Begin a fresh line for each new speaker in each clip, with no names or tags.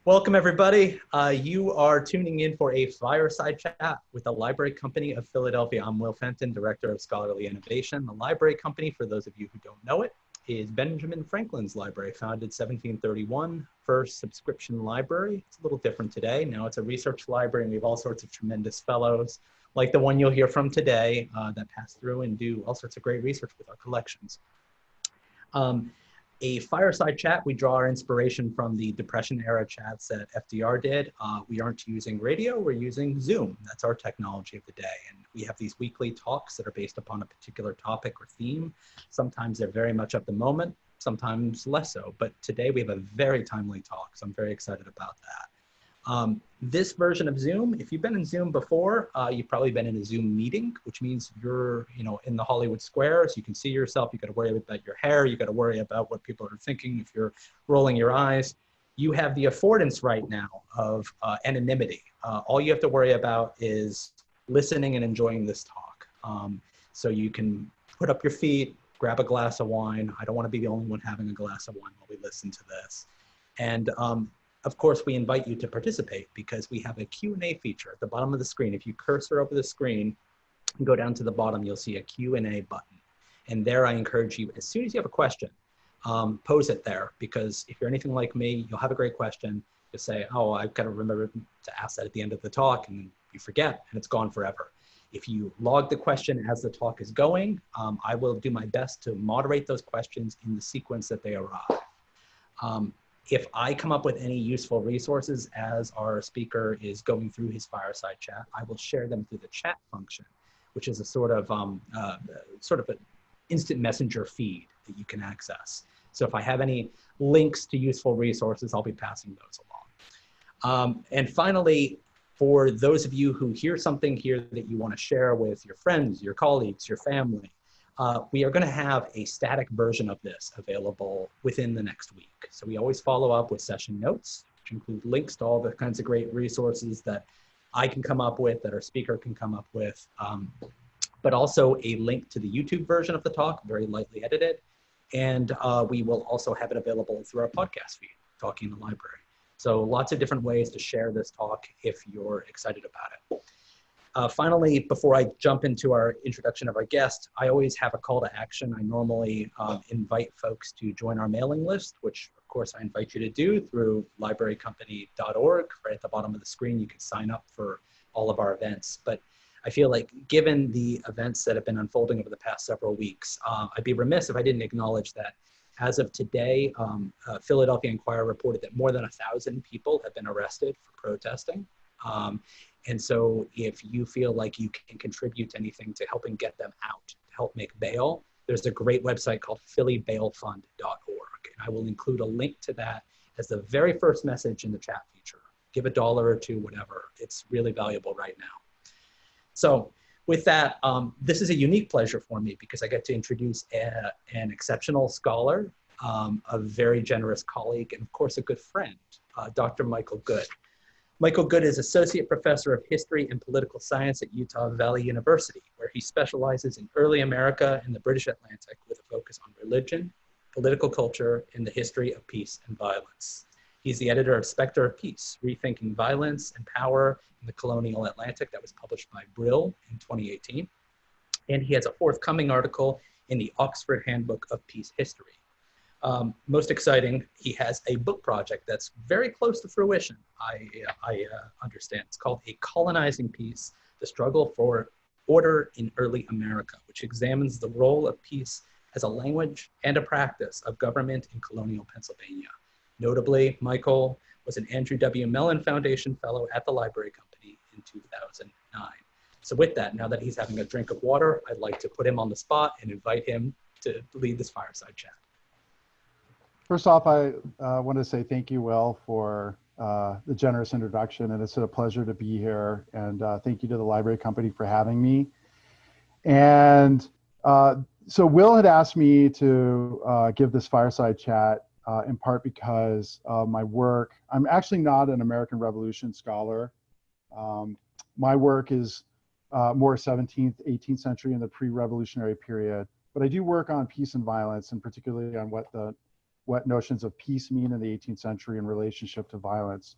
Welcome, everybody. You are tuning in for a fireside chat with the Library Company of Philadelphia. I'm Will Fenton, Director of Scholarly Innovation. The Library Company, for those of you who don't know it, is Benjamin Franklin's library, founded 1731, first subscription library. It's a little different today. Now it's a research library, and we have all sorts of tremendous fellows, like the one you'll hear from today, that pass through and do all sorts of great research with our collections. A fireside chat, we draw our inspiration from the Depression era chats that FDR did. We aren't using radio, we're using Zoom. That's our technology of the day. And we have these weekly talks that are based upon a particular topic or theme. Sometimes they're very much of the moment, sometimes less so. But today we have a very timely talk, so I'm very excited about that. This version of Zoom, if you've been in Zoom before, you've probably been in a Zoom meeting, which means you're, in the Hollywood Squares. You can see yourself. You got to worry about your hair. You got to worry about what people are thinking if you're rolling your eyes. You have the affordance right now of anonymity. All you have to worry about is listening and enjoying this talk. So you can put up your feet, grab a glass of wine. I don't want to be the only one having a glass of wine while we listen to this. And of course, we invite you to participate because we have a Q&A feature at the bottom of the screen. If you cursor over the screen and go down to the bottom, you'll see a Q&A button. And there I encourage you, as soon as you have a question, pose it there, because if you're anything like me, you'll have a great question. You'll say, oh, I've got to remember to ask that at the end of the talk, and you forget, and it's gone forever. If you log the question as the talk is going, I will do my best to moderate those questions in the sequence that they arrive. If I come up with any useful resources as our speaker is going through his fireside chat, I will share them through the chat function, which is a sort of an instant messenger feed that you can access. So if I have any links to useful resources, I'll be passing those along. And finally, for those of you who hear something here that you want to share with your friends, your colleagues, your family, we are going to have a static version of this available within the next week. So we always follow up with session notes, which include links to all the kinds of great resources that I can come up with, that our speaker can come up with, but also a link to the YouTube version of the talk, very lightly edited. And we will also have it available through our podcast feed, Talking in the Library. So lots of different ways to share this talk if you're excited about it. Finally, before I jump into our introduction of our guest, I always have a call to action. I normally invite folks to join our mailing list, which of course I invite you to do through librarycompany.org. Right at the bottom of the screen, you can sign up for all of our events. But I feel like given the events that have been unfolding over the past several weeks, I'd be remiss if I didn't acknowledge that as of today, Philadelphia Inquirer reported that more than 1,000 people have been arrested for protesting. And so if you feel like you can contribute to anything to helping get them out, to help make bail, there's a great website called phillybailfund.org. And I will include a link to that as the very first message in the chat feature. Give $1 or $2, whatever. It's really valuable right now. So with that, this is a unique pleasure for me because I get to introduce an exceptional scholar, a very generous colleague, and of course a good friend, Dr. Michael Goode. Michael Goode is Associate Professor of History and Political Science at Utah Valley University, where he specializes in early America and the British Atlantic with a focus on religion, political culture, and the history of peace and violence. He's the editor of Spectre of Peace, Rethinking Violence and Power in the Colonial Atlantic, that was published by Brill in 2018. And he has a forthcoming article in the Oxford Handbook of Peace History. Most exciting, he has a book project that's very close to fruition, I understand. It's called A Colonizing Peace, The Struggle for Order in Early America, which examines the role of peace as a language and a practice of government in colonial Pennsylvania. Notably, Michael was an Andrew W. Mellon Foundation Fellow at the Library Company in 2009. So with that, now that he's having a drink of water, I'd like to put him on the spot and invite him to lead this fireside chat.
First off, I want to say thank you, Will, for the generous introduction, and it's a pleasure to be here. And thank you to the Library Company for having me. And so Will had asked me to give this fireside chat in part because my work, I'm actually not an American Revolution scholar. My work is more 17th, 18th century and the pre-revolutionary period, but I do work on peace and violence, and particularly on what the what notions of peace mean in the 18th century in relationship to violence.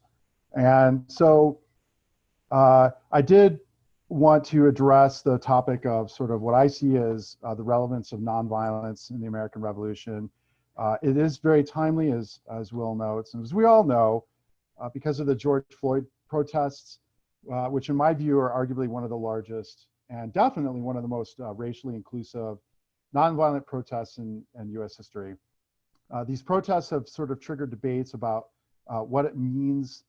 And so I did want to address the topic of sort of what I see as the relevance of nonviolence in the American Revolution. It is very timely, as Will notes, and as we all know, because of the George Floyd protests, which in my view are arguably one of the largest and definitely one of the most racially inclusive nonviolent protests in US history. These protests have sort of triggered debates about what it means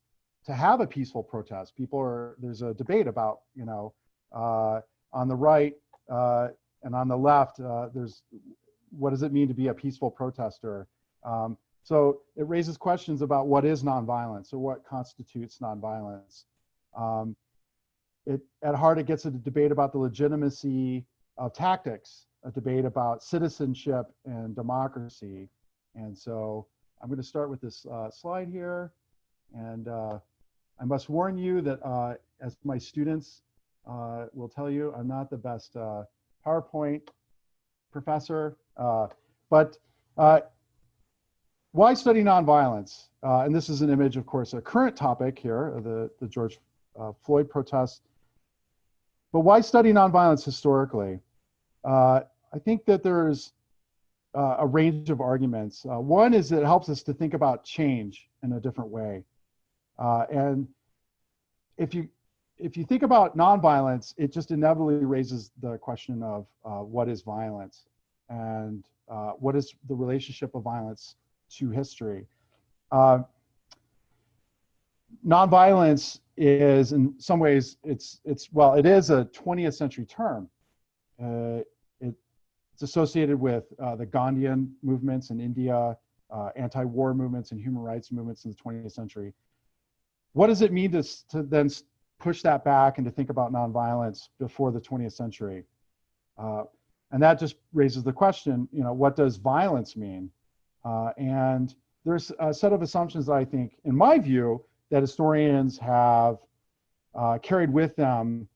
to have a peaceful protest. There's a debate about, on the right and on the left, what does it mean to be a peaceful protester? So it raises questions about what is nonviolence or what constitutes nonviolence. At heart, it gets a debate about the legitimacy of tactics, a debate about citizenship and democracy. And so I'm going to start with this slide here. And I must warn you that as my students will tell you, I'm not the best PowerPoint professor, but why study nonviolence? And this is an image, of course, a current topic here, the George Floyd protests. But why study nonviolence historically? I think that there's a range of arguments. One is that it helps us to think about change in a different way. And if you think about nonviolence, it just inevitably raises the question of what is violence and what is the relationship of violence to history. Nonviolence is, in some ways, it is a 20th century term. It's associated with the Gandhian movements in India, anti-war movements and human rights movements in the 20th century. What does it mean to then push that back and to think about nonviolence before the 20th century? And that just raises the question, what does violence mean? And there's a set of assumptions that I think, in my view, that historians have carried with them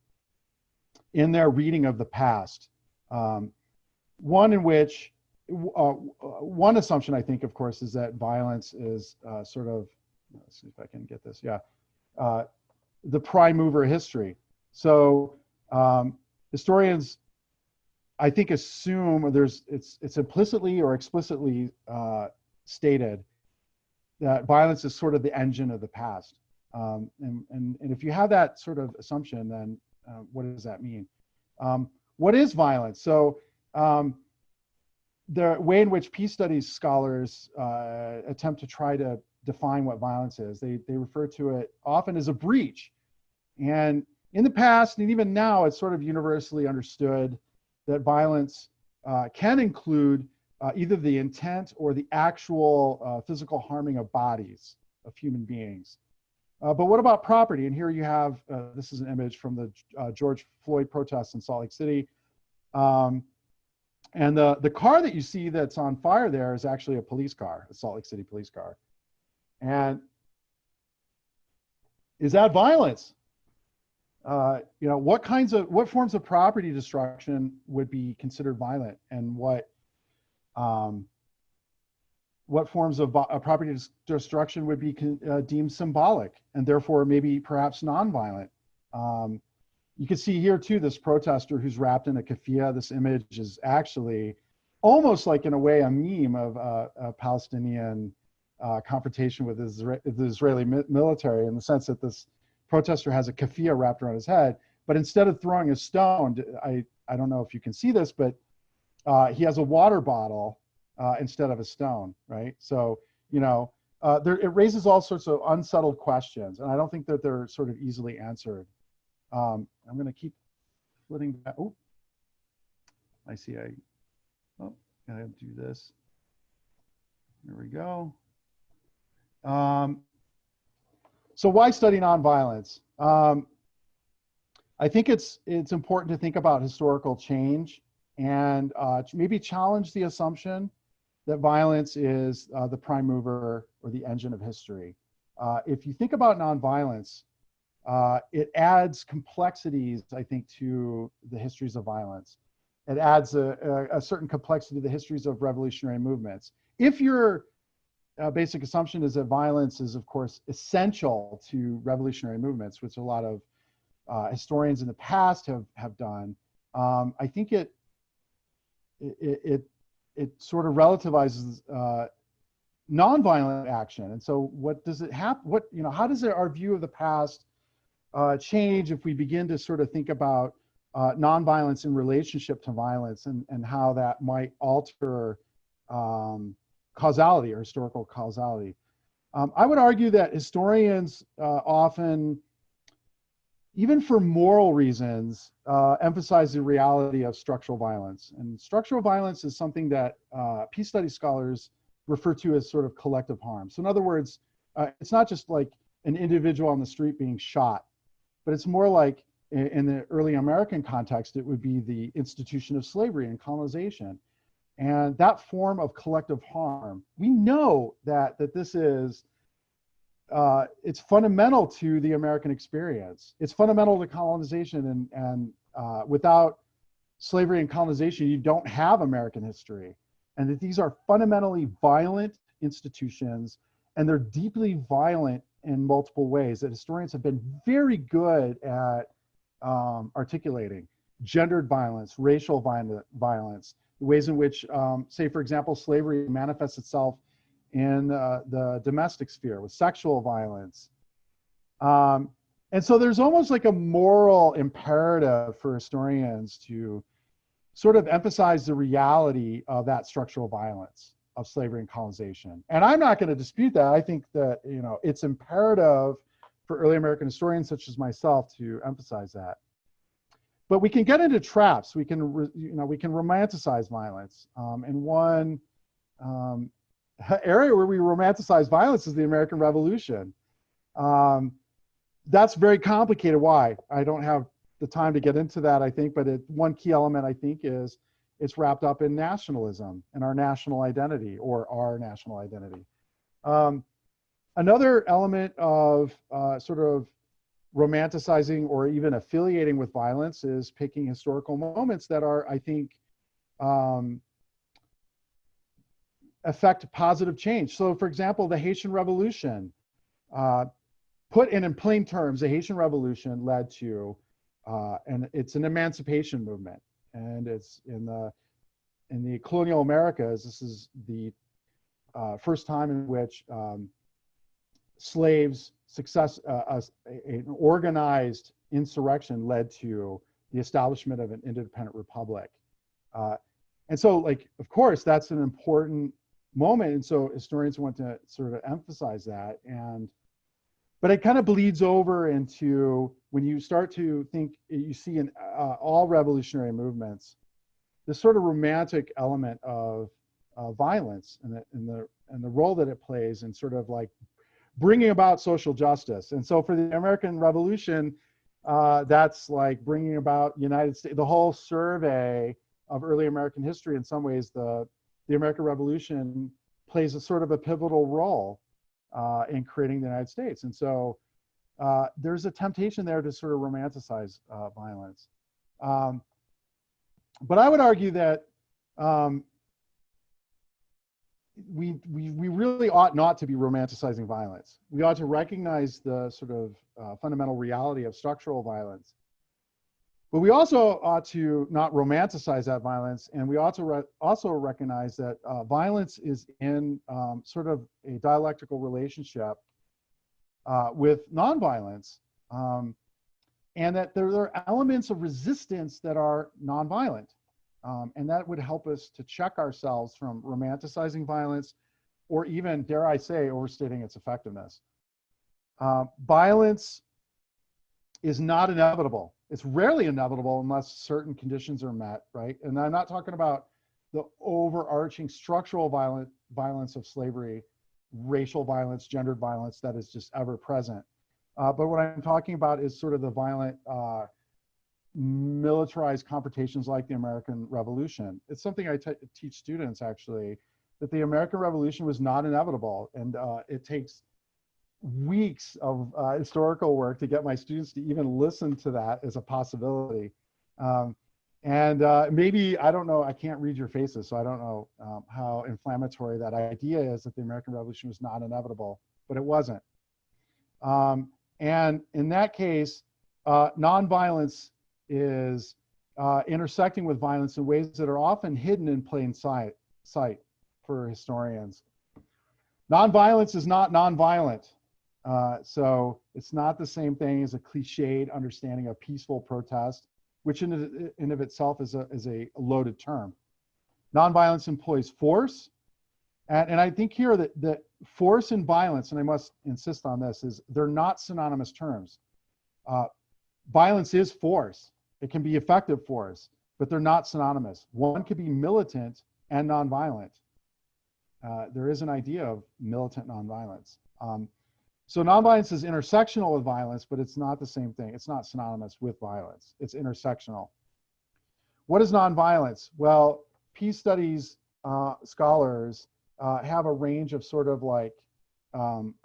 in their reading of the past. One assumption, I think, of course, is that violence is sort of, let's see if I can get this, the prime mover of history. So historians, I think, assume it's implicitly or explicitly stated that violence is sort of the engine of the past. And if you have that sort of assumption, then what does that mean? What is violence? So the way in which peace studies scholars attempt to try to define what violence is, they refer to it often as a breach. And in the past, and even now, it's sort of universally understood that violence can include either the intent or the actual physical harming of bodies of human beings. But what about property? And here you have, this is an image from the George Floyd protests in Salt Lake City. And the car that you see that's on fire there is actually a police car, a Salt Lake City police car. And is that violence? What forms of property destruction would be considered violent, and what forms of property destruction would be deemed symbolic and therefore maybe perhaps nonviolent? You can see here too, this protester who's wrapped in a keffiyeh. This image is actually almost like, in a way, a meme of a Palestinian confrontation with the Israeli military, in the sense that this protester has a keffiyeh wrapped around his head, but instead of throwing a stone, I don't know if you can see this, but he has a water bottle instead of a stone, right? So, it raises all sorts of unsettled questions, and I don't think that they're sort of easily answered. I'm going to keep flitting back. Oh, I see. Gotta do this. There we go. So why study nonviolence? I think it's important to think about historical change and maybe challenge the assumption that violence is the prime mover or the engine of history. If you think about nonviolence, it adds complexities, I think, to the histories of violence. It adds a certain complexity to the histories of revolutionary movements. If you're basic assumption is that violence is, of course, essential to revolutionary movements, which a lot of historians in the past have done. I think it sort of relativizes nonviolent action. And so what does it have, how does our view of the past change if we begin to sort of think about nonviolence in relationship to violence, and how that might alter causality or historical causality? I would argue that historians often, even for moral reasons, emphasize the reality of structural violence. And structural violence is something that peace studies scholars refer to as sort of collective harm. So in other words, it's not just like an individual on the street being shot, but it's more like, in the early American context, it would be the institution of slavery and colonization. And that form of collective harm, we know that this is, it's fundamental to the American experience. It's fundamental to colonization, and without slavery and colonization, you don't have American history. And that these are fundamentally violent institutions, and they're deeply violent in multiple ways that historians have been very good at articulating: gendered violence, racial violence, the ways in which, say, for example, slavery manifests itself in the domestic sphere with sexual violence. And so there's almost like a moral imperative for historians to sort of emphasize the reality of that structural violence of slavery and colonization. And I'm not going to dispute that. I think that, it's imperative for early American historians such as myself to emphasize that. But we can get into traps. We can, we can romanticize violence. And one area where we romanticize violence is the American Revolution. That's very complicated. Why? I don't have the time to get into that, I think, but one key element, I think, is it's wrapped up in nationalism and our national identity, or our national identity. Another element of sort of romanticizing or even affiliating with violence is picking historical moments that are, I think, affect positive change. So, for example, the Haitian Revolution, put in plain terms, the Haitian Revolution led to, and it's an emancipation movement, and it's in the colonial Americas. This is the first time in which slaves' an organized insurrection led to the establishment of an independent republic. And so, like, of course, that's an important moment. And so historians want to sort of emphasize that. But it kind of bleeds over into, when you start to think, you see in all revolutionary movements, this sort of romantic element of violence and the role that it plays in sort of like bringing about social justice. And so for the American Revolution, that's like bringing about United States, the whole survey of early American history. In some ways, the American Revolution plays a sort of a pivotal role in creating the United States. And so there's a temptation there to sort of romanticize violence. But I would argue that we really ought not to be romanticizing violence. We ought to recognize the sort of fundamental reality of structural violence. But we also ought to not romanticize that violence, and we ought to also recognize that violence is in sort of a dialectical relationship with nonviolence, and that there are elements of resistance that are nonviolent. And that would help us to check ourselves from romanticizing violence, or even, dare I say, overstating its effectiveness. Violence is not inevitable. It's rarely inevitable unless certain conditions are met, right? And I'm not talking about the overarching structural violence of slavery, racial violence, gendered violence that is just ever present. But what I'm talking about is sort of the violent militarized confrontations like the American Revolution. It's something I teach students, actually, that the American Revolution was not inevitable. And it takes weeks of historical work to get my students to even listen to that as a possibility. And maybe, I don't know, I can't read your faces, so I don't know how inflammatory that idea is that the American Revolution was not inevitable, but it wasn't. And in that case, nonviolence is intersecting with violence in ways that are often hidden in plain sight for historians. Nonviolence is not nonviolent. So it's not the same thing as a cliched understanding of peaceful protest, which in and of itself is a loaded term. Nonviolence employs force. And I think here that force and violence, and I must insist on this, is they're not synonymous terms. Violence is force. It can be effective force, but they're not synonymous. One could be militant and nonviolent. There is an idea of militant nonviolence. So nonviolence is intersectional with violence, but it's not the same thing. It's not synonymous with violence. It's intersectional. What is nonviolence? Well, peace studies scholars have a range of sort of like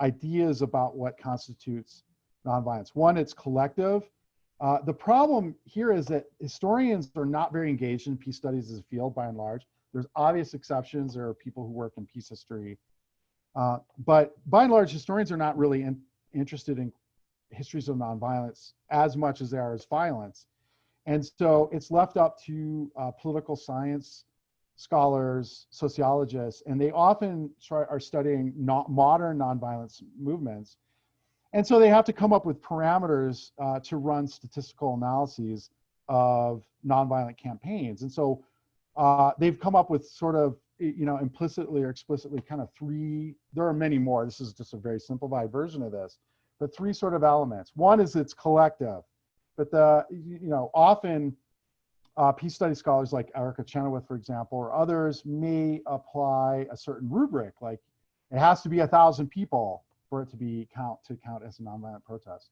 ideas about what constitutes nonviolence. One, it's collective. The problem here is that historians are not very engaged in peace studies as a field by and large. There's obvious exceptions. There are people who work in peace history. But by and large, historians are not really interested in histories of nonviolence as much as they are as violence. And so it's left up to political science scholars, sociologists, and they often are studying modern nonviolence movements. And so they have to come up with parameters to run statistical analyses of nonviolent campaigns. And so they've come up with sort of, implicitly or explicitly kind of three, there are many more, this is just a very simplified version of this, but three sort of elements. One is it's collective, but often peace study scholars like Erica Chenoweth, for example, or others may apply a certain rubric, like it has to be 1,000 people for it to count as a nonviolent protest.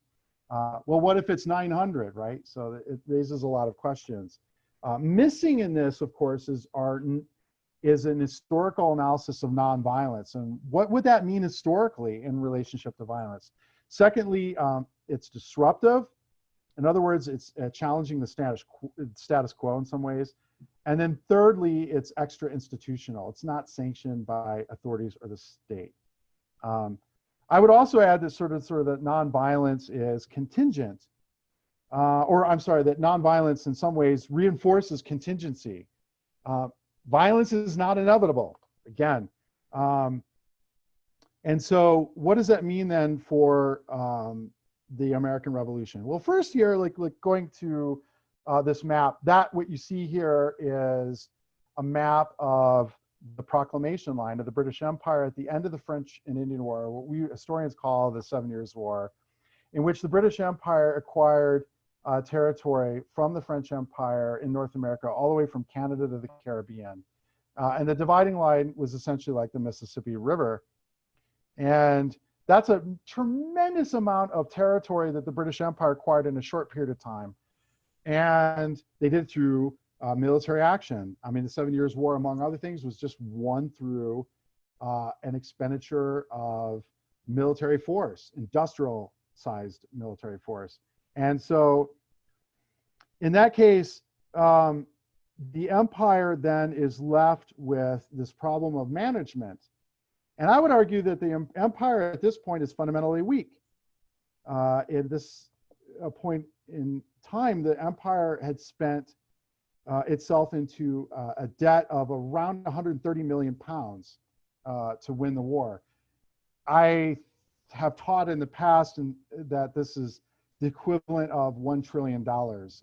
Well, what if it's 900, right? So it raises a lot of questions. Missing in this, of course, is an historical analysis of nonviolence, and what would that mean historically in relationship to violence? Secondly, it's disruptive. In other words, it's challenging the status quo in some ways. And then thirdly, it's extra institutional. It's not sanctioned by authorities or the state. I would also add that sort of that nonviolence is contingent, that nonviolence in some ways reinforces contingency. Violence is not inevitable, again. And so what does that mean then for the American Revolution? Well, first here, like going to this map, what you see here is a map of the proclamation line of the British Empire at the end of the French and Indian War, what we historians call the 7 Years' War, in which the British Empire acquired territory from the French Empire in North America, all the way from Canada to the Caribbean. And the dividing line was essentially like the Mississippi River. And that's a tremendous amount of territory that the British Empire acquired in a short period of time. And they did it through military action. I mean, the 7 Years' War, among other things, was just won through an expenditure of military force, industrial-sized military force. And so in that case, the empire then is left with this problem of management. And I would argue that the empire at this point is fundamentally weak. At this point in time, the empire had spent itself into a debt of around 130 million pounds to win the war. I have taught in the past that this is the equivalent of $1 trillion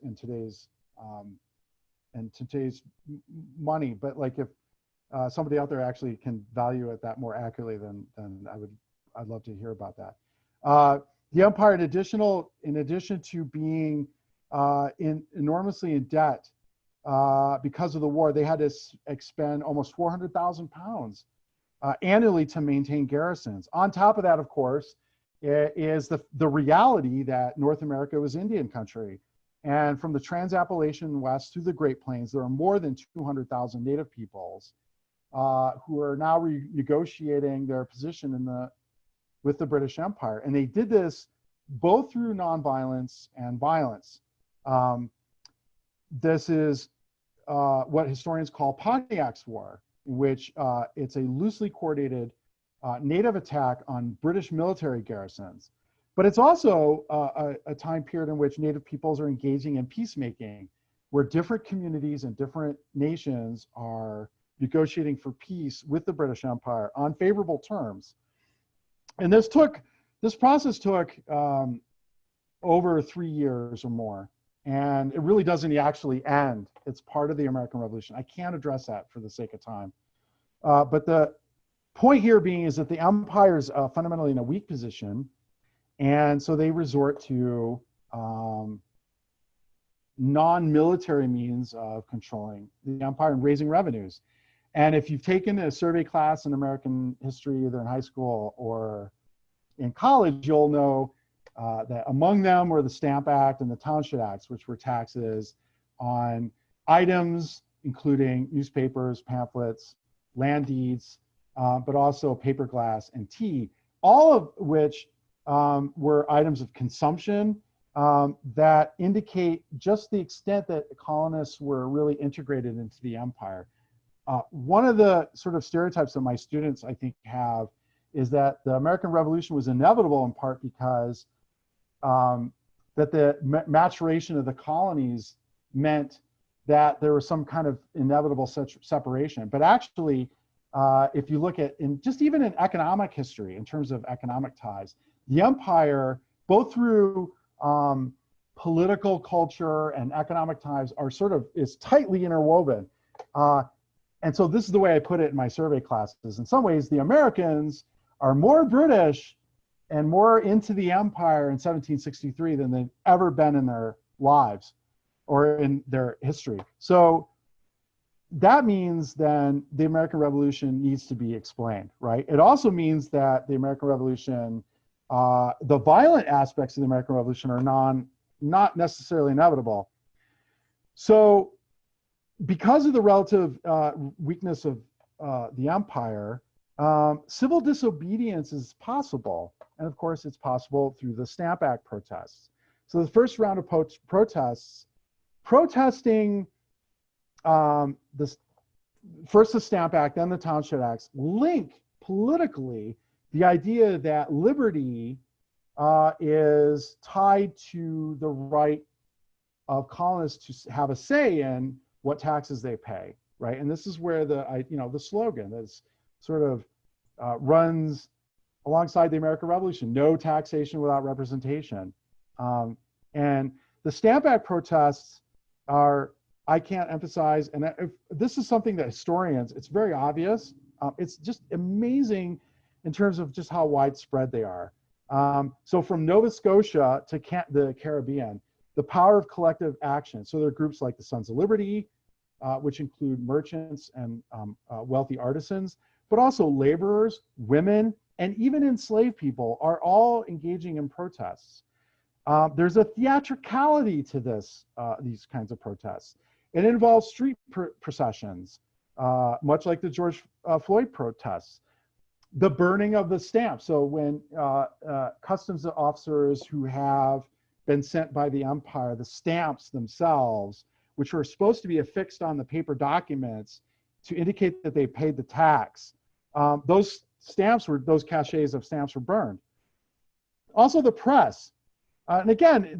in today's money. But like if somebody out there actually can value it that more accurately, then I'd love to hear about that. The empire, in addition to being enormously in debt because of the war, they had to expend almost 400,000 pounds annually to maintain garrisons. On top of that, of course, is the reality that North America was Indian country. And from the Trans-Appalachian West to the Great Plains, there are more than 200,000 native peoples who are now renegotiating their position with the British Empire. And they did this both through nonviolence and violence. This is what historians call Pontiac's War, in which it's a loosely coordinated native attack on British military garrisons. But it's also a time period in which Native peoples are engaging in peacemaking, where different communities and different nations are negotiating for peace with the British Empire on favorable terms. And this process took over 3 years or more. And it really doesn't actually end. It's part of the American Revolution. I can't address that for the sake of time. But the point here being is that the empire is fundamentally in a weak position. And so they resort to non-military means of controlling the empire and raising revenues. And if you've taken a survey class in American history, either in high school or in college, you'll know that among them were the Stamp Act and the Townshend Acts, which were taxes on items, including newspapers, pamphlets, land deeds, but also paper, glass, and tea, all of which were items of consumption that indicate just the extent that colonists were really integrated into the empire. One of the sort of stereotypes that my students, I think, have is that the American Revolution was inevitable in part because that the maturation of the colonies meant that there was some kind of inevitable separation. But actually, if you look at even in economic history, in terms of economic ties, the empire, both through political culture and economic ties, is tightly interwoven. And so this is the way I put it in my survey classes. In some ways, the Americans are more British and more into the empire in 1763 than they've ever been in their lives or in their history. So that means then the American Revolution needs to be explained, right? It also means that the American Revolution, the violent aspects of the American Revolution are not necessarily inevitable. So because of the relative weakness of the empire, civil disobedience is possible. And of course, it's possible through the Stamp Act protests. So the first round of protests, protesting first the Stamp Act, then the Townshend Acts, link politically the idea that liberty is tied to the right of colonists to have a say in what taxes they pay, right? And this is where the slogan is sort of runs alongside the American Revolution: no taxation without representation. And the Stamp Act protests are, I can't emphasize, and this is something that historians, it's very obvious. It's just amazing in terms of just how widespread they are. So from Nova Scotia to the Caribbean, the power of collective action. So there are groups like the Sons of Liberty, which include merchants and wealthy artisans, but also laborers, women, and even enslaved people are all engaging in protests. There's a theatricality to these kinds of protests. It involves street processions, much like the George Floyd protests. The burning of the stamps. So when customs officers who have been sent by the empire, the stamps themselves, which were supposed to be affixed on the paper documents to indicate that they paid the tax, those cachets of stamps were burned. Also the press. And again,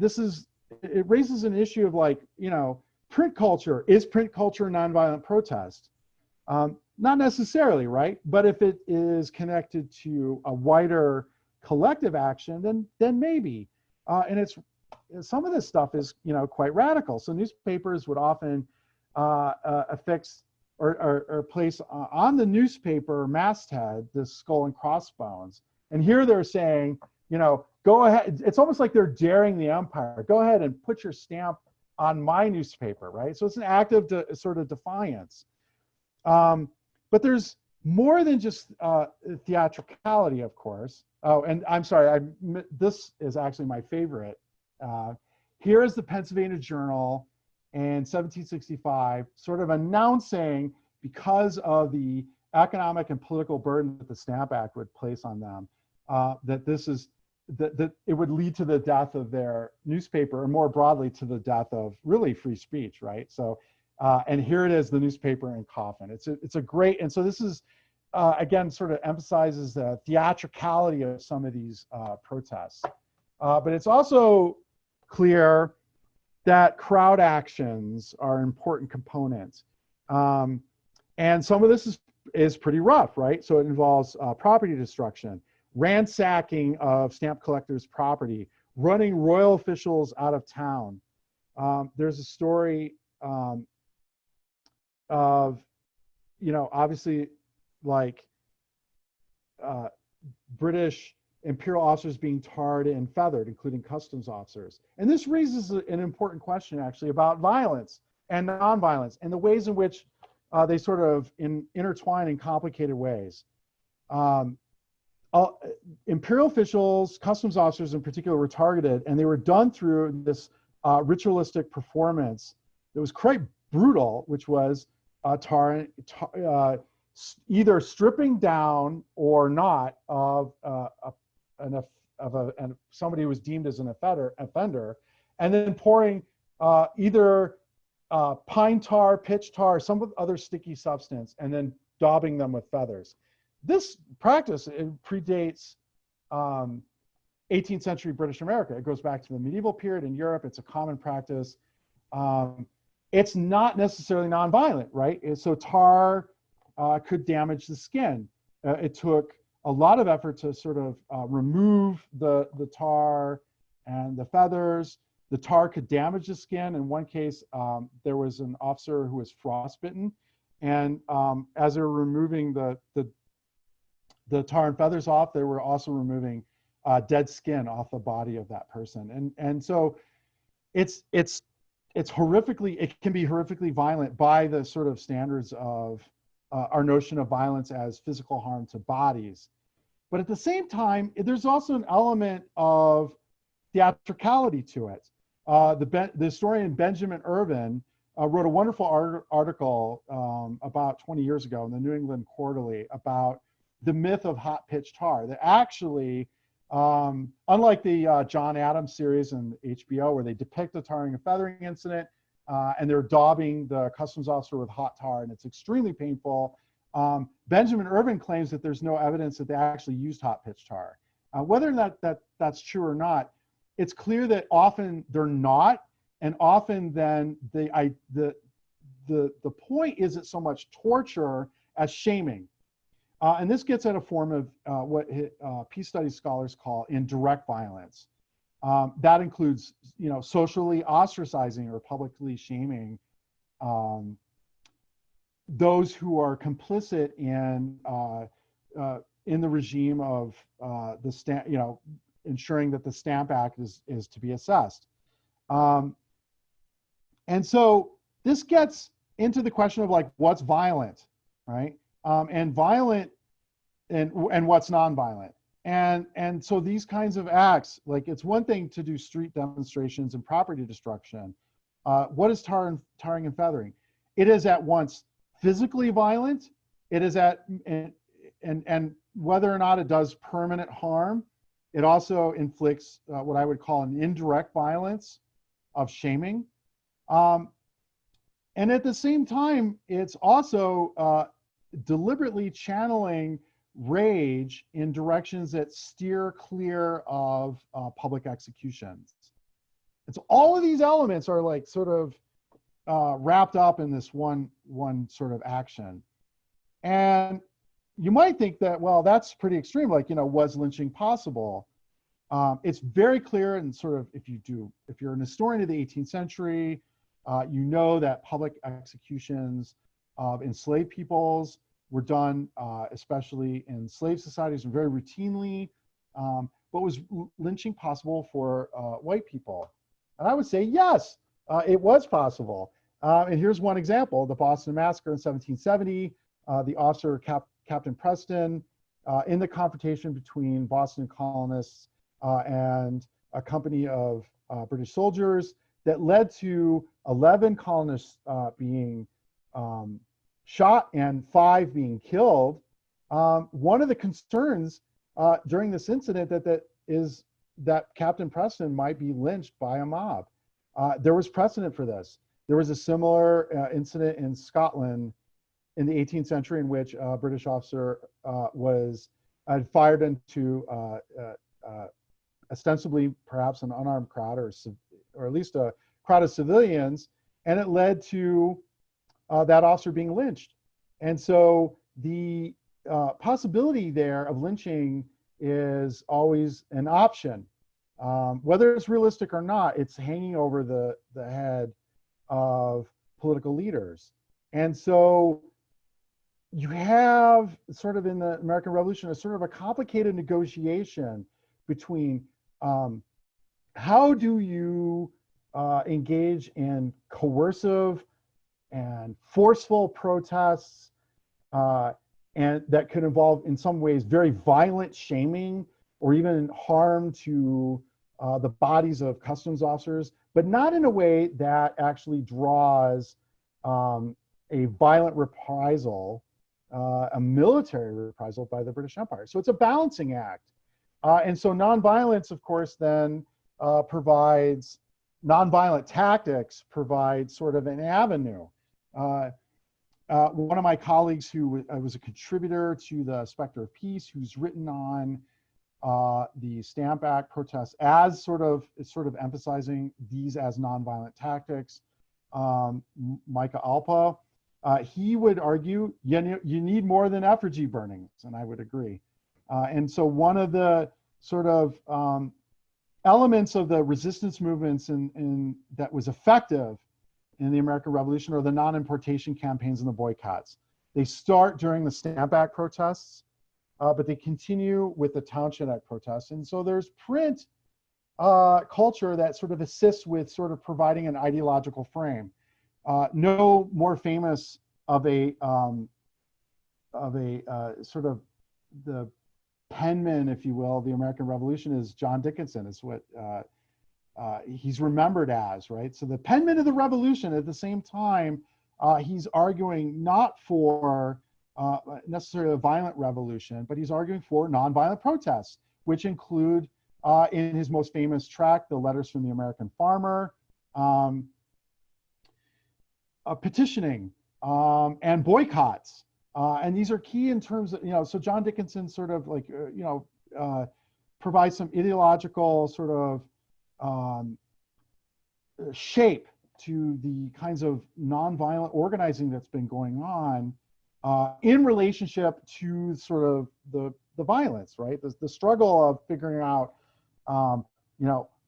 it raises an issue of print culture. Is print culture a nonviolent protest? Not necessarily, right? But if it is connected to a wider collective action, then maybe. And some of this stuff is quite radical. So newspapers would often affix or place on the newspaper masthead this skull and crossbones. And here they're saying, go ahead. It's almost like they're daring the empire. Go ahead and put your stamp on my newspaper, right? So it's an act of sort of defiance. But there's more than just theatricality, of course. Oh, and I'm sorry, this is actually my favorite. Here is the Pennsylvania Journal in 1765, sort of announcing, because of the economic and political burden that the Stamp Act would place on them, that it would lead to the death of their newspaper, or more broadly to the death of really free speech, right? So And here it is, the newspaper and coffin. It's a great, and so this is, again, sort of emphasizes the theatricality of some of these protests. But it's also clear that crowd actions are an important component. And some of this is pretty rough, right? So it involves property destruction, ransacking of stamp collectors' property, running royal officials out of town. There's a story of, obviously, like British imperial officers being tarred and feathered, including customs officers. And this raises an important question, actually, about violence and nonviolence and the ways in which they sort of intertwine in complicated ways. Imperial officials, customs officers in particular, were targeted, and they were done through this ritualistic performance that was quite brutal, which was either stripping down or not of somebody who was deemed as an offender, and then pouring either pine tar, pitch tar, some other sticky substance, and then daubing them with feathers. This practice, it predates 18th century British America. It goes back to the medieval period in Europe. It's a common practice. It's not necessarily nonviolent, right? So tar could damage the skin. It took a lot of effort to sort of remove the tar and the feathers. The tar could damage the skin. In one case, there was an officer who was frostbitten, and as they were removing the tar and feathers off, they were also removing dead skin off the body of that person. And so it can be horrifically violent by the sort of standards of our notion of violence as physical harm to bodies. But at the same time, there's also an element of theatricality to it. The historian Benjamin Irvin wrote a wonderful article about 20 years ago in the New England Quarterly about the myth of hot pitch tar. That actually, unlike the John Adams series and HBO, where they depict the tarring and feathering incident, and they're daubing the customs officer with hot tar, and it's extremely painful. Benjamin Irvin claims that there's no evidence that they actually used hot pitch tar. Whether or not that's true or not, it's clear that often they're not, and often then the point isn't so much torture as shaming. And this gets at a form of what peace studies scholars call indirect violence. That includes, socially ostracizing or publicly shaming those who are complicit in the regime of the stamp, ensuring that the Stamp Act is to be assessed. And so this gets into the question of like what's violent, right? And violent and what's nonviolent. And so these kinds of acts, like it's one thing to do street demonstrations and property destruction. What is tarring and feathering? It is at once physically violent. It is and whether or not it does permanent harm, it also inflicts what I would call an indirect violence of shaming. And at the same time, it's also deliberately channeling rage in directions that steer clear of public executions. And so all of these elements are like sort of wrapped up in this one sort of action. And you might think that, well, that's pretty extreme, like, was lynching possible? It's very clear, and sort of if you're an historian of the 18th century, you know that public executions of enslaved peoples were done, especially in slave societies, very routinely. But was lynching possible for white people? And I would say yes, it was possible. And here's one example: the Boston Massacre in 1770. The officer Captain Preston, in the confrontation between Boston colonists and a company of British soldiers, that led to 11 colonists being shot and 5 being killed. One of the concerns during this incident is that Captain Preston might be lynched by a mob. There was precedent for this. There was a similar incident in Scotland in the 18th century in which a British officer was fired into ostensibly perhaps an unarmed crowd, or at least a crowd of civilians, and it led to that officer being lynched. And so the possibility there of lynching is always an option. Whether it's realistic or not, it's hanging over the head of political leaders. And so you have sort of in the American Revolution a sort of a complicated negotiation between how do you engage in coercive and forceful protests, and that could involve in some ways very violent shaming or even harm to the bodies of customs officers, but not in a way that actually draws a violent reprisal, a military reprisal by the British Empire. So it's a balancing act. And so nonviolence, of course, then provides, nonviolent tactics provide sort of an avenue. One of my colleagues who was a contributor to the Spectre of Peace, who's written on the Stamp Act protests as sort of emphasizing these as nonviolent tactics, Micah Alpa, he would argue you need more than effigy burnings, and I would agree. And so one of the sort of elements of the resistance movements that was effective in the American Revolution are the non-importation campaigns and the boycotts. They start during the Stamp Act protests, but they continue with the Townshend Act protests. And so there's print culture that sort of assists with sort of providing an ideological frame. No more famous of a sort of the penman, if you will, of the American Revolution is John Dickinson, is what he's remembered as, right? So the penman of the revolution, at the same time, he's arguing not for necessarily a violent revolution, but he's arguing for nonviolent protests, which include, in his most famous tract, the Letters from the American Farmer, petitioning and boycotts. And these are key in terms of, so John Dickinson sort of like, provides some ideological sort of shape to the kinds of nonviolent organizing that's been going on in relationship to sort of the violence, right? The struggle of figuring out,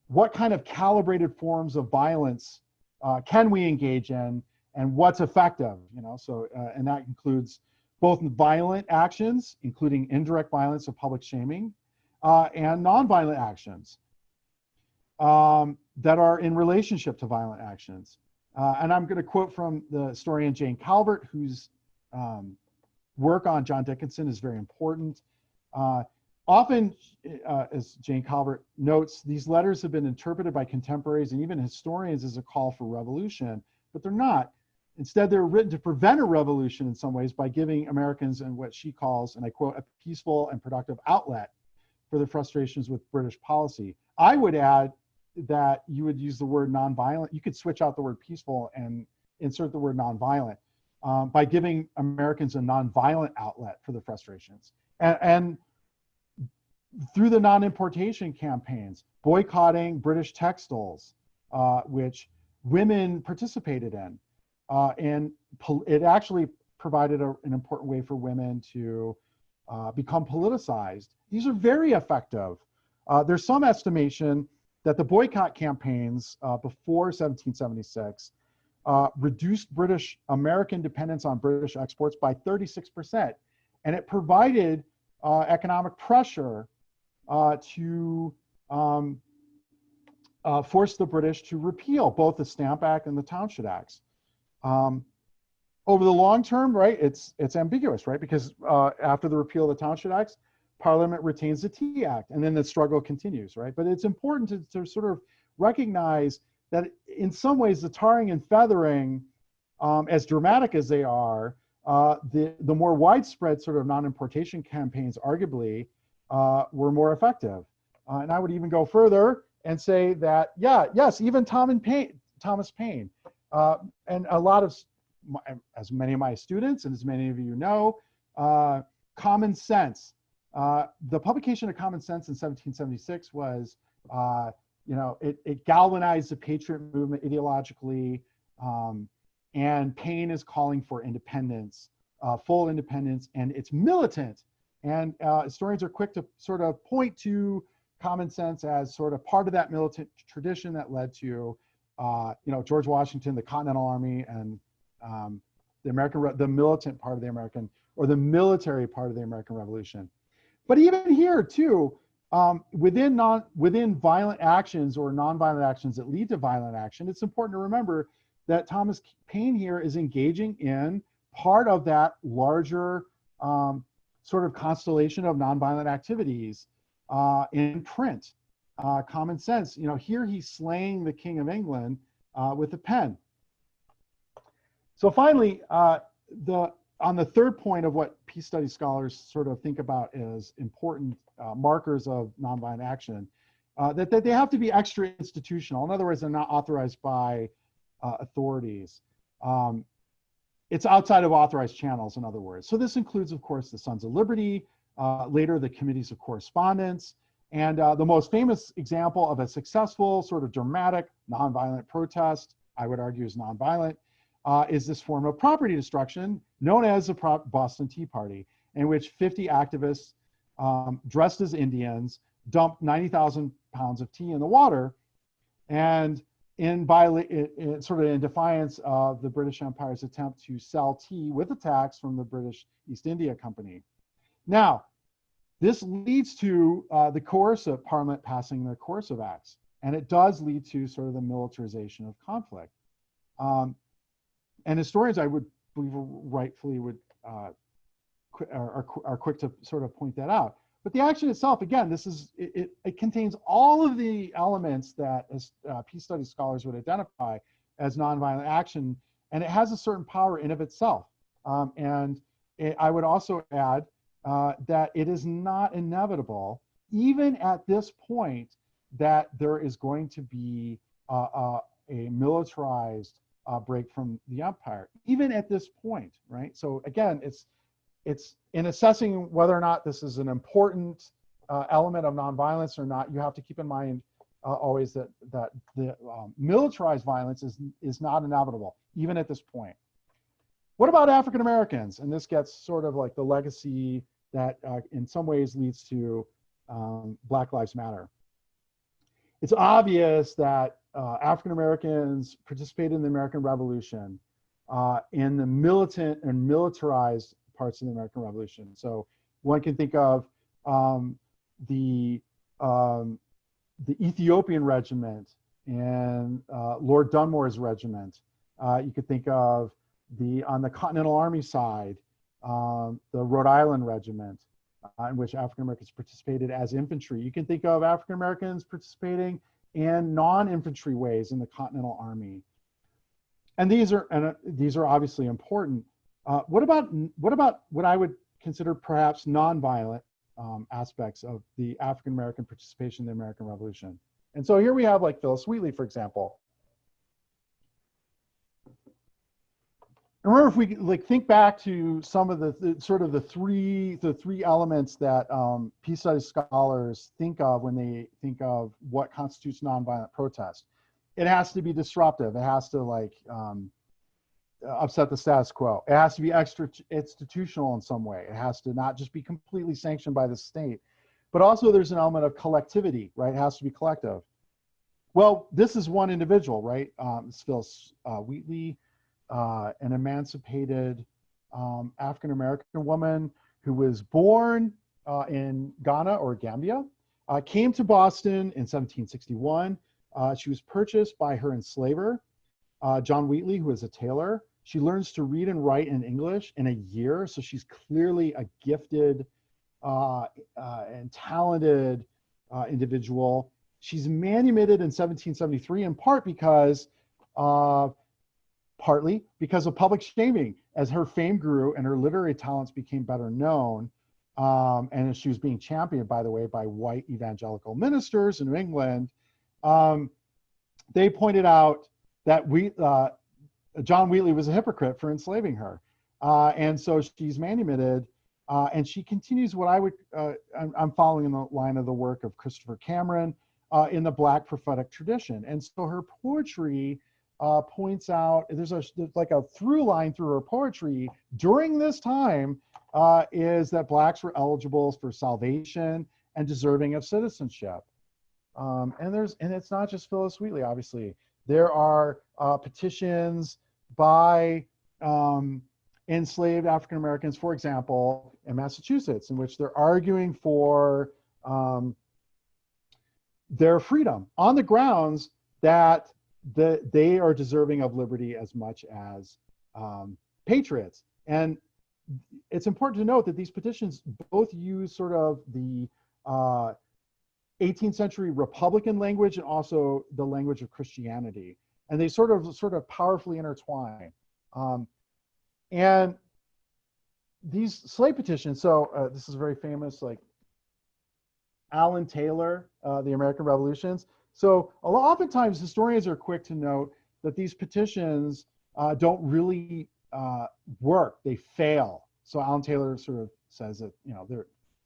what kind of calibrated forms of violence can we engage in and what's effective, and that includes both violent actions, including indirect violence of public shaming, and nonviolent actions that are in relationship to violent actions. And I'm going to quote from the historian Jane Calvert, whose work on John Dickinson is very important. Often, as Jane Calvert notes, these letters have been interpreted by contemporaries and even historians as a call for revolution, but they're not. Instead, they're written to prevent a revolution in some ways by giving Americans in what she calls, and I quote, a peaceful and productive outlet for their frustrations with British policy. I would add that you would use the word nonviolent. You could switch out the word peaceful and insert the word nonviolent by giving Americans a nonviolent outlet for their frustrations. And through the non-importation campaigns, boycotting British textiles, which women participated in. And it actually provided an important way for women to become politicized. These are very effective. There's some estimation that the boycott campaigns before 1776 reduced American dependence on British exports by 36%. And it provided economic pressure to force the British to repeal both the Stamp Act and the Townshend Acts. Over the long term, right, it's ambiguous, right? Because after the repeal of the Townshend Acts, Parliament retains the Tea Act, and then the struggle continues, right? But it's important to sort of recognize that in some ways, the tarring and feathering, as dramatic as they are, the more widespread sort of non-importation campaigns arguably were more effective. And I would even go further and say that, yes, even Thomas Paine, and a lot of, as many of my students and as many of you know, Common Sense. The publication of Common Sense in 1776 was, it galvanized the patriot movement ideologically, and Paine is calling for independence, full independence, and it's militant. And historians are quick to sort of point to Common Sense as sort of part of that militant tradition that led to, George Washington, the Continental Army, and the militant part of the American, or the military part of the American Revolution. But even here too, within violent actions or nonviolent actions that lead to violent action, it's important to remember that Thomas Paine here is engaging in part of that larger sort of constellation of nonviolent activities in print. Common Sense, here he's slaying the King of England with a pen. So finally, on the third point of what peace studies scholars sort of think about as important markers of nonviolent action, that they have to be extra institutional. In other words, they're not authorized by authorities. It's outside of authorized channels, in other words. So this includes, of course, the Sons of Liberty, later the Committees of Correspondence, and the most famous example of a successful sort of dramatic nonviolent protest, I would argue is nonviolent, is this form of property destruction known as the Boston Tea Party, in which 50 activists dressed as Indians dumped 90,000 pounds of tea in the water, and in defiance of the British Empire's attempt to sell tea with a tax from the British East India Company. Now, this leads to the coercive Parliament passing their coercive acts, and it does lead to sort of the militarization of conflict. And historians, I would believe, rightfully would are quick to sort of point that out. But the action itself, again, it contains all of the elements that peace studies scholars would identify as nonviolent action, and it has a certain power in of itself. I would also add that it is not inevitable, even at this point, that there is going to be a militarized break from the empire, even at this point, right? So again, it's in assessing whether or not this is an important element of nonviolence or not, you have to keep in mind always that the militarized violence is not inevitable, even at this point. What about African Americans? And this gets sort of like the legacy that in some ways leads to Black Lives Matter. It's obvious that African Americans participated in the American Revolution in the militant and militarized parts of the American Revolution. So one can think of the Ethiopian Regiment and Lord Dunmore's regiment. You could think of on the Continental Army side, the Rhode Island Regiment, in which African Americans participated as infantry. You can think of African Americans participating in non-infantry ways in the Continental Army. And these are obviously important. What about what I would consider perhaps nonviolent aspects of the African American participation in the American Revolution? And so here we have like Phyllis Wheatley, for example. Remember, if we like think back to some of the three elements that peace studies scholars think of when they think of what constitutes nonviolent protest. It has to be disruptive. It has to like upset the status quo. It has to be extra institutional in some way. It has to not just be completely sanctioned by the state, but also there's an element of collectivity, right? It has to be collective. Well, this is one individual, right? It's Phyllis Wheatley, an emancipated African-American woman who was born in Ghana or Gambia, came to Boston in 1761. She was purchased by her enslaver, John Wheatley, who was a tailor. She learns to read and write in English in a year, so she's clearly a gifted and talented individual. She's manumitted in 1773 in part because partly because of public shaming, as her fame grew and her literary talents became better known. And she was being championed, by the way, by white evangelical ministers in New England. They pointed out that John Wheatley was a hypocrite for enslaving her. And so she's manumitted, and she continues what I would, I'm following in the line of the work of Christopher Cameron in the Black prophetic tradition. And so her poetry points out, there's like a through line through her poetry during this time is that Blacks were eligible for salvation and deserving of citizenship. And it's not just Phyllis Wheatley, obviously. There are petitions by enslaved African Americans, for example, in Massachusetts, in which they're arguing for their freedom on the grounds that they are deserving of liberty as much as patriots. And it's important to note that these petitions both use sort of the 18th century Republican language and also the language of Christianity. And they sort of powerfully intertwine. And these slave petitions, so this is very famous, like Alan Taylor, the American Revolutions. So oftentimes historians are quick to note that these petitions don't really work, they fail. So Alan Taylor sort of says that,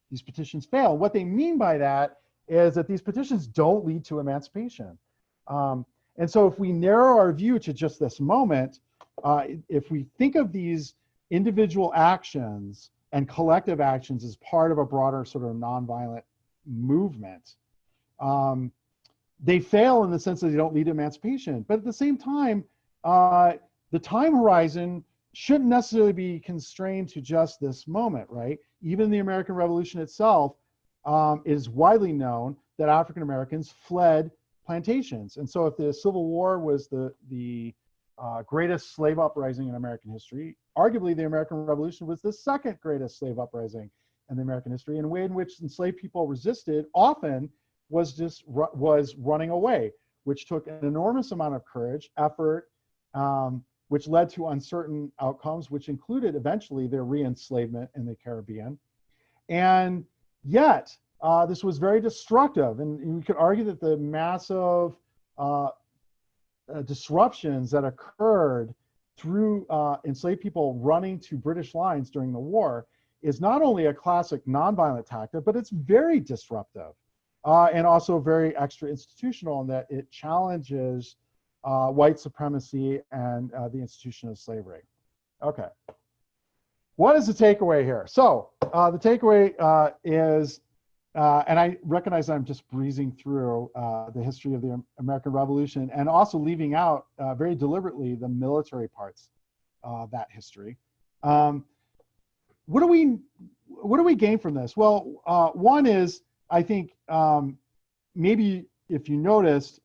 these petitions fail. What they mean by that is that these petitions don't lead to emancipation. And so if we narrow our view to just this moment, if we think of these individual actions and collective actions as part of a broader sort of nonviolent movement, they fail in the sense that they don't lead to emancipation. But at the same time, the time horizon shouldn't necessarily be constrained to just this moment, right? Even the American Revolution itself is widely known that African Americans fled plantations. And so if the Civil War was the greatest slave uprising in American history, arguably the American Revolution was the second greatest slave uprising in the American history. And the way in which enslaved people resisted often was running away, which took an enormous amount of courage, effort, which led to uncertain outcomes, which included eventually their re-enslavement in the Caribbean. And yet, this was very destructive. And we could argue that the massive disruptions that occurred through enslaved people running to British lines during the war is not only a classic nonviolent tactic, but it's very disruptive and also very extra institutional in that it challenges white supremacy and the institution of slavery. Okay. What is the takeaway here? So the takeaway is, and I recognize I'm just breezing through the history of the American Revolution and also leaving out very deliberately the military parts of that history. What do we gain from this? Well, one is, I think maybe if you noticed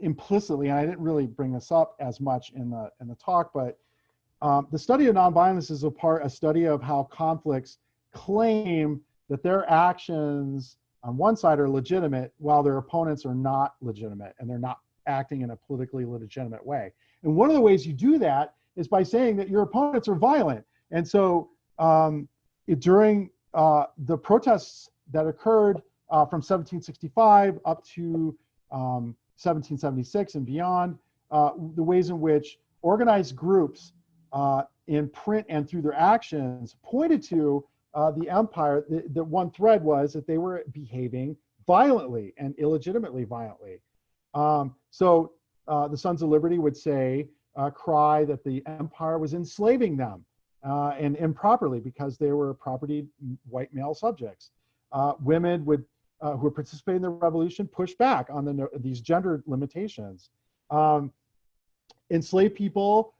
implicitly, and I didn't really bring this up as much in the talk, but the study of nonviolence is a study of how conflicts claim that their actions on one side are legitimate while their opponents are not legitimate and they're not acting in a politically legitimate way. And one of the ways you do that is by saying that your opponents are violent. And so during the protests that occurred from 1765 up to 1776 and beyond, the ways in which organized groups in print and through their actions pointed to the empire, the one thread was that they were behaving violently and illegitimately violently. So the Sons of Liberty would say, cry that the empire was enslaving them and improperly because they were property white male subjects. Women would, who were participating in the revolution, push back on these gender limitations. Enslaved people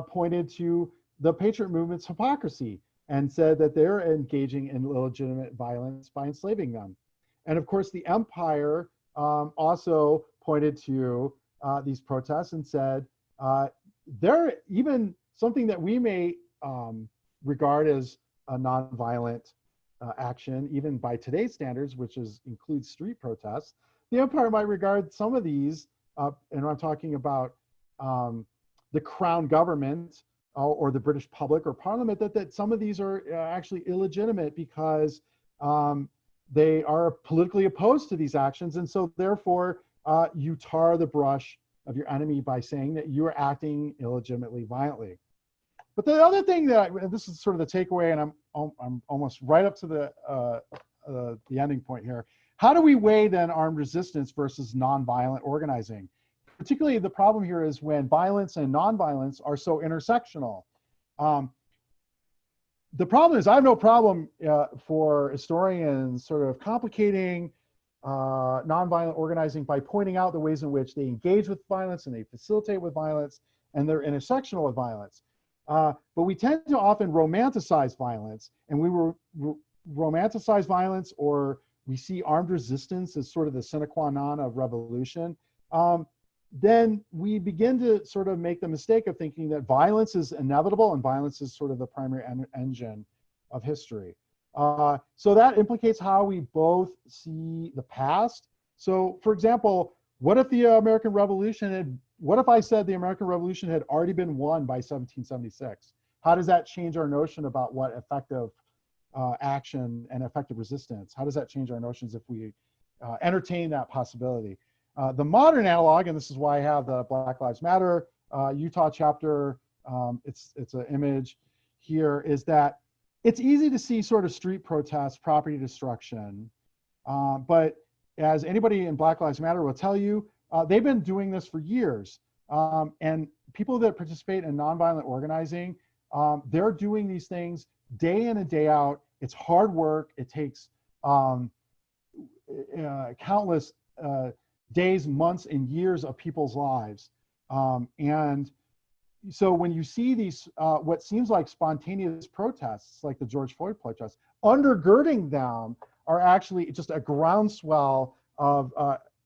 pointed to the patriot movement's hypocrisy and said that they're engaging in illegitimate violence by enslaving them. And of course, the empire also pointed to these protests and said, they're even something that we may regard as a nonviolent action, even by today's standards, which includes street protests. The empire might regard some of these, and I'm talking about the crown government or the British public or parliament, that some of these are actually illegitimate because they are politically opposed to these actions. And so therefore you tar the brush of your enemy by saying that you are acting illegitimately violently. But the other thing that, and this is sort of the takeaway, and I'm almost right up to the ending point here. How do we weigh then armed resistance versus nonviolent organizing? Particularly the problem here is when violence and nonviolence are so intersectional. The problem is I have no problem for historians sort of complicating nonviolent organizing by pointing out the ways in which they engage with violence and they facilitate with violence and they're intersectional with violence. But we tend to often romanticize violence, and we romanticize violence, or we see armed resistance as sort of the sine qua non of revolution. Then we begin to sort of make the mistake of thinking that violence is inevitable and violence is sort of the primary engine of history. So that implicates how we both see the past. So for example, what if the American Revolution what if I said the American Revolution had already been won by 1776? How does that change our notion about what effective action and effective resistance? How does that change our notions if we entertain that possibility? The modern analog, and this is why I have the Black Lives Matter Utah chapter, it's an image here, is that it's easy to see sort of street protests, property destruction, but as anybody in Black Lives Matter will tell you, they've been doing this for years. And people that participate in nonviolent organizing, they're doing these things day in and day out. It's hard work. It takes countless days, months, and years of people's lives. And so when you see these, what seems like spontaneous protests, like the George Floyd protests, undergirding them are actually just a groundswell of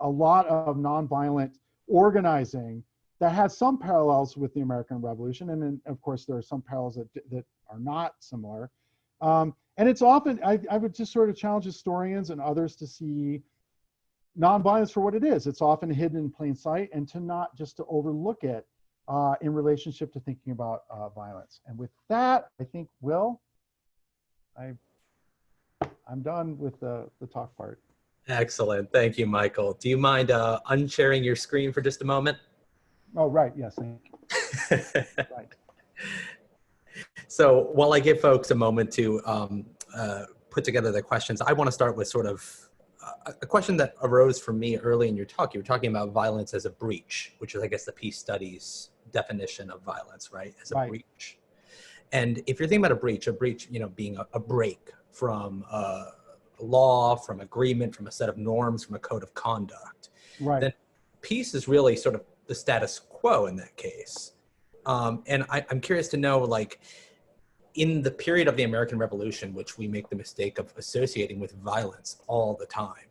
a lot of nonviolent organizing that has some parallels with the American Revolution. And then, of course, there are some parallels that are not similar. And it's often, I would just sort of challenge historians and others to see nonviolence for what it is. It's often hidden in plain sight, and to not just to overlook it in relationship to thinking about violence. And with that, I think, Will, I'm done with the talk part.
Excellent. Thank you, Michael. Do you mind unsharing your screen for just a moment?
Oh, right. Yes. Thank you. Right.
So while I give folks a moment to put together their questions, I want to start with sort of a question that arose for me early in your talk. You were talking about violence as a breach, which is, I guess, the peace studies definition of violence, right? As a
Right.
breach. And if you're thinking about a breach, you know, being a break from a law, from agreement, from a set of norms, from a code of conduct,
Right.
then peace is really sort of the status quo in that case. And I'm curious to know, like, in the period of the American Revolution, which we make the mistake of associating with violence all the time,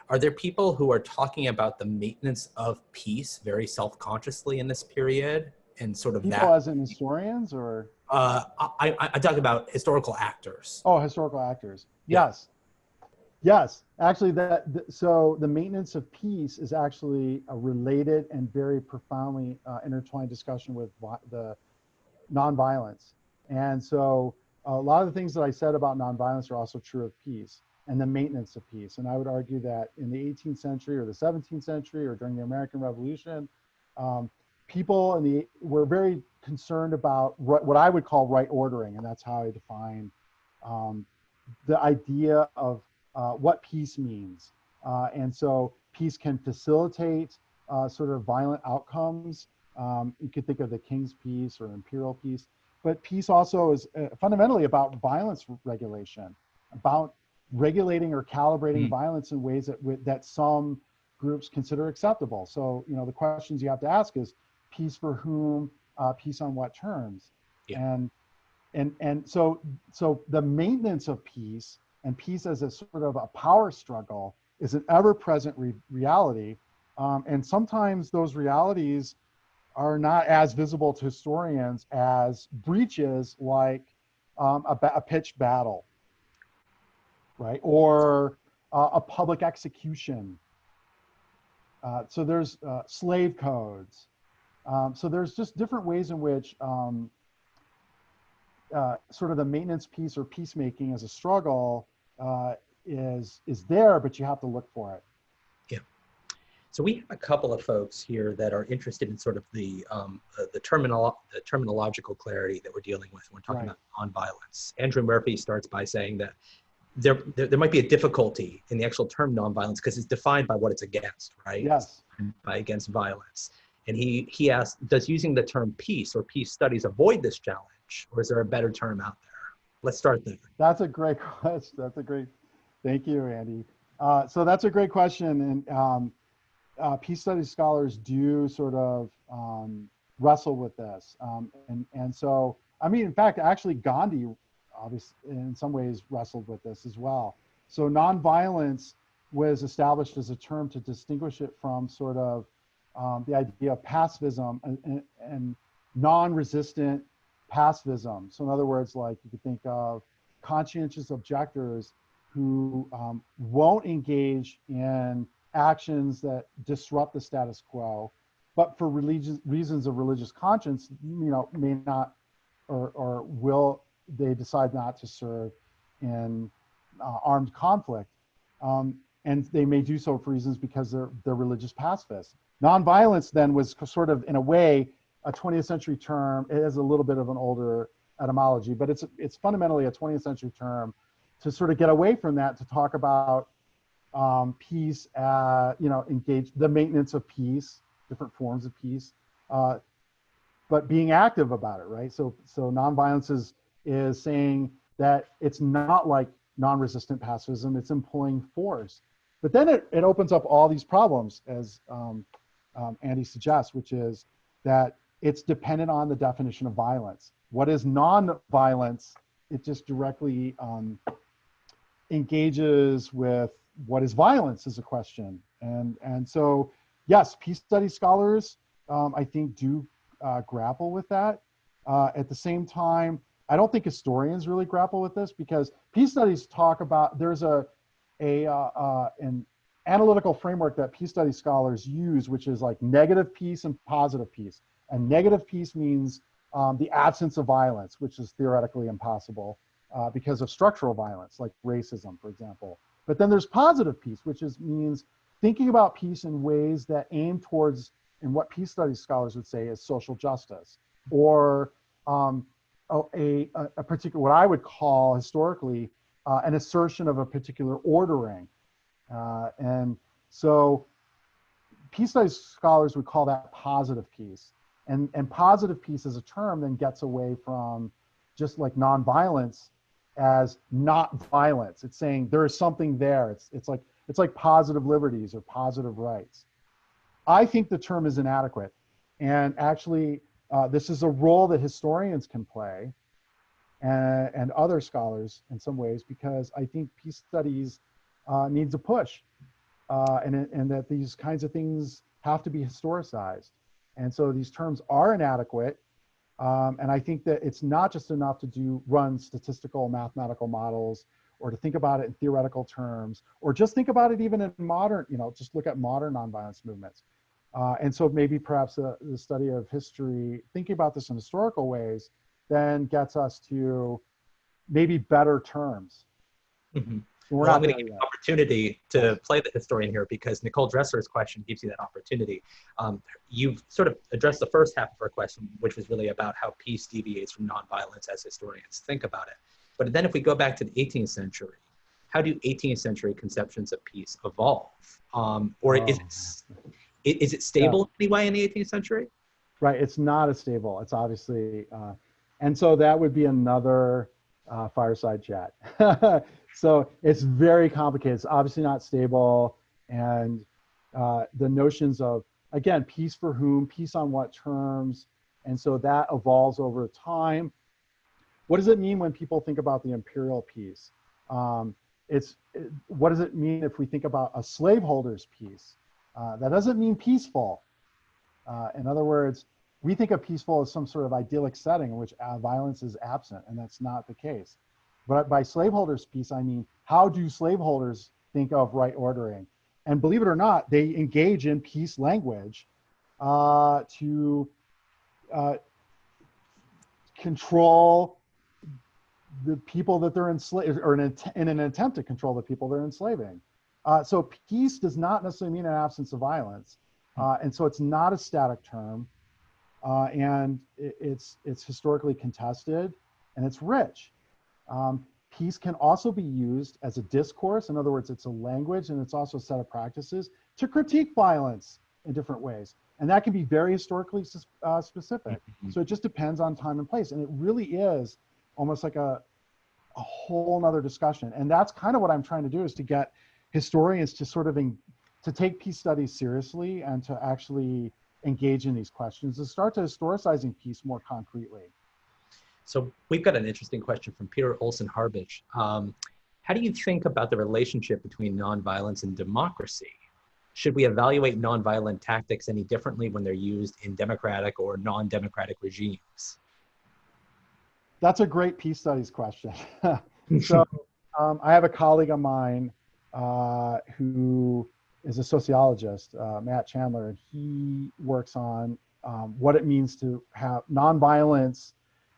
are there people who are talking about the maintenance of peace very self-consciously in this period? And sort of
people
that,
as in historians, or
I talk about historical actors.
oh, historical actors.
Yeah.
Yes. Yes, actually, so the maintenance of peace is actually a related and very profoundly intertwined discussion with the nonviolence. And so a lot of the things that I said about nonviolence are also true of peace and the maintenance of peace. And I would argue that in the 18th century or the 17th century or during the American Revolution, people were very concerned about what I would call right ordering, and that's how I define the idea of what peace means. And so peace can facilitate sort of violent outcomes. You could think of the King's Peace or Imperial Peace, but peace also is fundamentally about violence regulation, about regulating or calibrating violence in ways that some groups consider acceptable. So, you know, the questions you have to ask is peace for whom, peace on what terms?
Yeah.
And so the maintenance of peace and peace as a sort of a power struggle is an ever-present reality. And sometimes those realities are not as visible to historians as breaches like a pitched battle, right? Or a public execution. So there's slave codes. So there's just different ways in which sort of the maintenance piece or peacemaking as a struggle is there, but you have to look for it.
Yeah. So we have a couple of folks here that are interested in sort of the terminological clarity that we're dealing with when we're talking about nonviolence. Andrew Murphy starts by saying that there might be a difficulty in the actual term nonviolence because it's defined by what it's against, right?
Yes.
By against violence. And he asked, does using the term peace or peace studies avoid this challenge, or is there a better term out there? Let's start there.
That's a great question. Thank you, Andy. So that's a great question. And peace studies scholars do sort of wrestle with this. And so, I mean, in fact, actually Gandhi, obviously, in some ways wrestled with this as well. So nonviolence was established as a term to distinguish it from sort of the idea of pacifism and non-resistant pacifism. So in other words, like you could think of conscientious objectors who won't engage in actions that disrupt the status quo, but for reasons of religious conscience, may not or will they decide not to serve in armed conflict. And they may do so for reasons because they're religious pacifists. Nonviolence then was sort of, in a way, a 20th century term. It has a little bit of an older etymology, but it's fundamentally a 20th century term to sort of get away from that, to talk about peace, engage the maintenance of peace, different forms of peace, but being active about it, right? So nonviolence is saying that it's not like non-resistant pacifism, it's employing force. But then it opens up all these problems, as Andy suggests, which is that it's dependent on the definition of violence. What is non-violence? It just directly engages with what is violence is a question. And so, yes, peace studies scholars, I think, do grapple with that. At the same time, I don't think historians really grapple with this, because peace studies talk about, there's an analytical framework that peace studies scholars use, which is like negative peace and positive peace. And negative peace means the absence of violence, which is theoretically impossible because of structural violence, like racism, for example. But then there's positive peace, which means thinking about peace in ways that aim towards, and what peace studies scholars would say is social justice, or a particular, what I would call historically, an assertion of a particular ordering. And so peace studies scholars would call that positive peace. And positive peace as a term then gets away from just like nonviolence as not violence. It's saying there is something there. It's like positive liberties or positive rights. I think the term is inadequate. And actually, this is a role that historians can play and other scholars in some ways, because I think peace studies needs a push, and that these kinds of things have to be historicized. And so these terms are inadequate. And I think that it's not just enough to run statistical mathematical models, or to think about it in theoretical terms, or just think about it even in modern, just look at modern nonviolence movements. And so maybe perhaps the study of history, thinking about this in historical ways, then gets us to maybe better terms.
Mm-hmm. Well, I'm going to give you an opportunity to play the historian here, because Nicole Dresser's question gives you that opportunity. You've sort of addressed the first half of her question, which was really about how peace deviates from nonviolence as historians think about it. But then if we go back to the 18th century, how do 18th century conceptions of peace evolve? Is it stable anyway in the 18th century?
Right, it's not as stable. It's obviously, and so that would be another fireside chat. So it's very complicated. It's obviously not stable. And the notions of, again, peace for whom, peace on what terms. And so that evolves over time. What does it mean when people think about the imperial peace? What does it mean if we think about a slaveholder's peace? That doesn't mean peaceful. In other words, we think of peaceful as some sort of idyllic setting in which violence is absent, and that's not the case. But by slaveholders' peace, I mean, how do slaveholders think of right ordering? And believe it or not, they engage in peace language to control the people that they're enslaving, or in an attempt to control the people they're enslaving. So peace does not necessarily mean an absence of violence. And so it's not a static term. And it's historically contested, and it's rich. Peace can also be used as a discourse. In other words, it's a language, and it's also a set of practices to critique violence in different ways. And that can be very historically specific. So it just depends on time and place. And it really is almost like a whole nother discussion. And that's kind of what I'm trying to do, is to get historians to sort of to take peace studies seriously and to actually engage in these questions and start to historicizing peace more concretely.
So we've got an interesting question from Peter Olson Harbich. How do you think about the relationship between nonviolence and democracy? Should we evaluate nonviolent tactics any differently when they're used in democratic or non-democratic regimes?
That's a great peace studies question. So I have a colleague of mine who is a sociologist, Matt Chandler, and he works on what it means to have nonviolence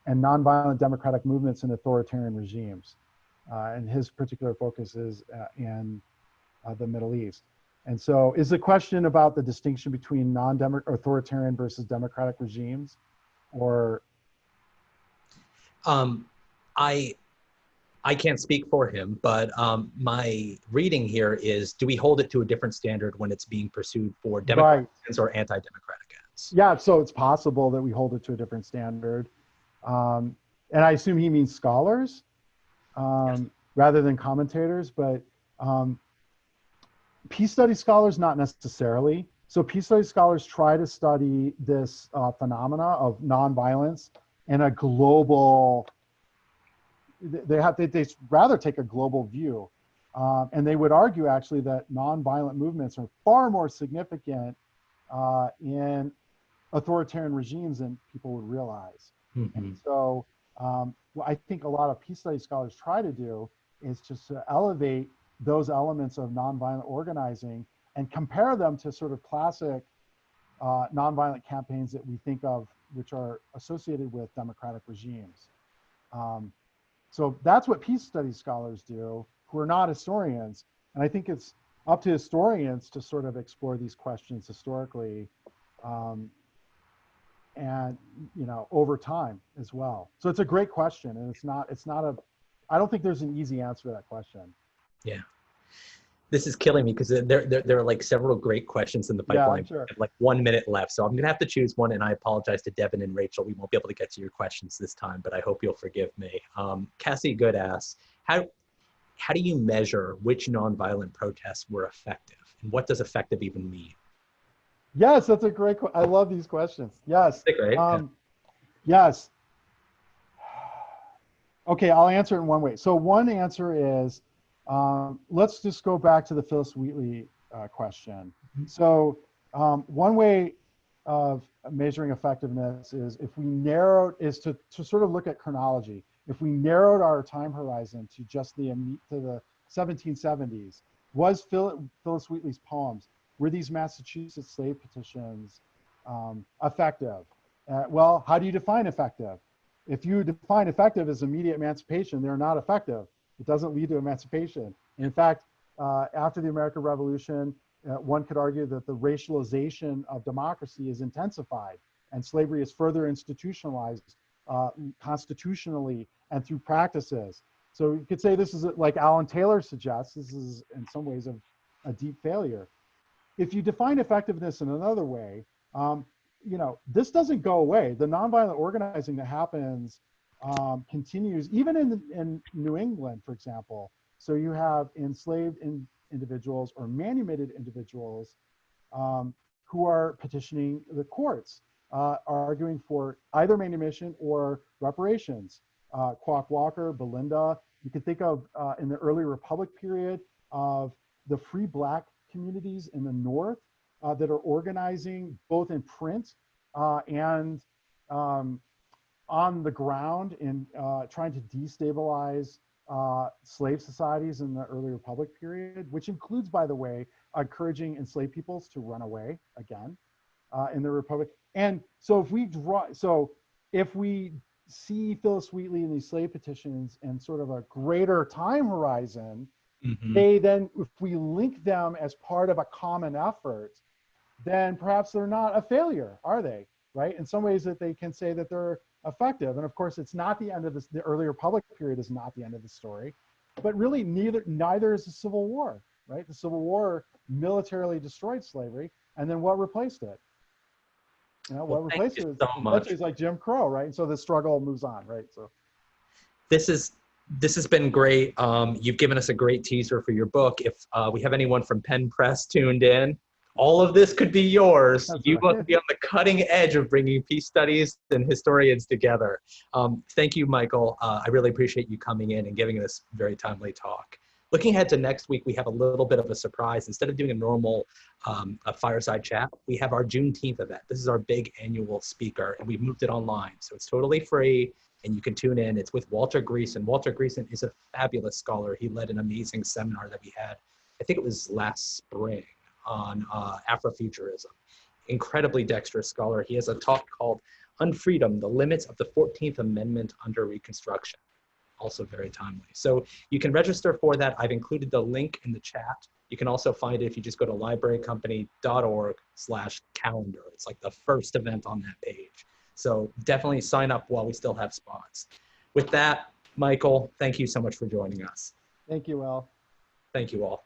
and nonviolent democratic movements in authoritarian regimes. And his particular focus is in the Middle East. And so is the question about the distinction between authoritarian versus democratic regimes, or?
I can't speak for him, but my reading here is, do we hold it to a different standard when it's being pursued for democratic ends or anti-democratic ends?
Yeah, so it's possible that we hold it to a different standard. And I assume he means scholars
Yes.
rather than commentators, but peace study scholars, not necessarily. So peace study scholars try to study this phenomena of nonviolence in a global, they rather take a global view. And they would argue actually that nonviolent movements are far more significant in authoritarian regimes than people would realize. And so what I think a lot of peace study scholars try to do is just to elevate those elements of nonviolent organizing and compare them to sort of classic nonviolent campaigns that we think of, which are associated with democratic regimes. So that's what peace studies scholars do, who are not historians. And I think it's up to historians to sort of explore these questions historically and, you know, over time as well. So it's a great question, and I don't think there's an easy answer to that question.
Yeah. This is killing me because there are like several great questions in the pipeline.
Yeah, sure.
I have like 1 minute left, so I'm going to have to choose one, and I apologize to Devin and Rachel. We won't be able to get to your questions this time, but I hope you'll forgive me. Cassie Goode asks, how do you measure which nonviolent protests were effective, and what does effective even mean?
Yes, that's a great question. I love these questions. Yes.
Great.
Yes. Okay, I'll answer it in one way. So one answer is, let's just go back to the Phyllis Wheatley question. So one way of measuring effectiveness is to sort of look at chronology. If we narrowed our time horizon to just the 1770s, was Phyllis Wheatley's poems, were these Massachusetts slave petitions effective? Well, how do you define effective? If you define effective as immediate emancipation, they're not effective. It doesn't lead to emancipation. In fact, after the American Revolution, one could argue that the racialization of democracy is intensified and slavery is further institutionalized constitutionally and through practices. So you could say this is, like Alan Taylor suggests, this is in some ways a deep failure. If you define effectiveness in another way, you know, this doesn't go away. The nonviolent organizing that happens continues, even in New England, for example. So you have enslaved individuals or manumitted individuals who are petitioning the courts, arguing for either manumission or reparations. Quock Walker, Belinda, you could think of in the early Republic period of the free Black communities in the North that are organizing both in print and on the ground in trying to destabilize slave societies in the early Republic period, which includes, by the way, encouraging enslaved peoples to run away again in the Republic. And so if we see Phyllis Wheatley and these slave petitions and sort of a greater time horizon, They then, if we link them as part of a common effort, then perhaps they're not a failure, are they? Right? In some ways that they can say that they're effective. And of course, it's not the end of this. The earlier public period is not the end of the story, but really neither is the Civil War, right? The Civil War militarily destroyed slavery, and then what replaced it? You know, what replaced it is like Jim Crow, right? And so the struggle moves on, right? So
this has been great. You've given us a great teaser for your book. If we have anyone from Penn Press tuned in, all of this could be yours.
That's
You
right.
want to be on the cutting edge of bringing peace studies and historians together. Thank you, Michael. I really appreciate you coming in and giving this very timely talk. Looking ahead to next week, we have a little bit of a surprise. Instead of doing a normal a fireside chat, we have our Juneteenth event. This is our big annual speaker, and we've moved it online. So it's totally free, and you can tune in. It's with Walter Greason. Walter Greason is a fabulous scholar. He led an amazing seminar that we had, I think it was last spring, on Afrofuturism. Incredibly dexterous scholar. He has a talk called Unfreedom, the Limits of the 14th Amendment Under Reconstruction. Also very timely. So you can register for that. I've included the link in the chat. You can also find it if you just go to librarycompany.org/calendar. It's like the first event on that page. So definitely sign up while we still have spots. With that, Michael, thank you so much for joining us.
thank you, Al.
Thank you all.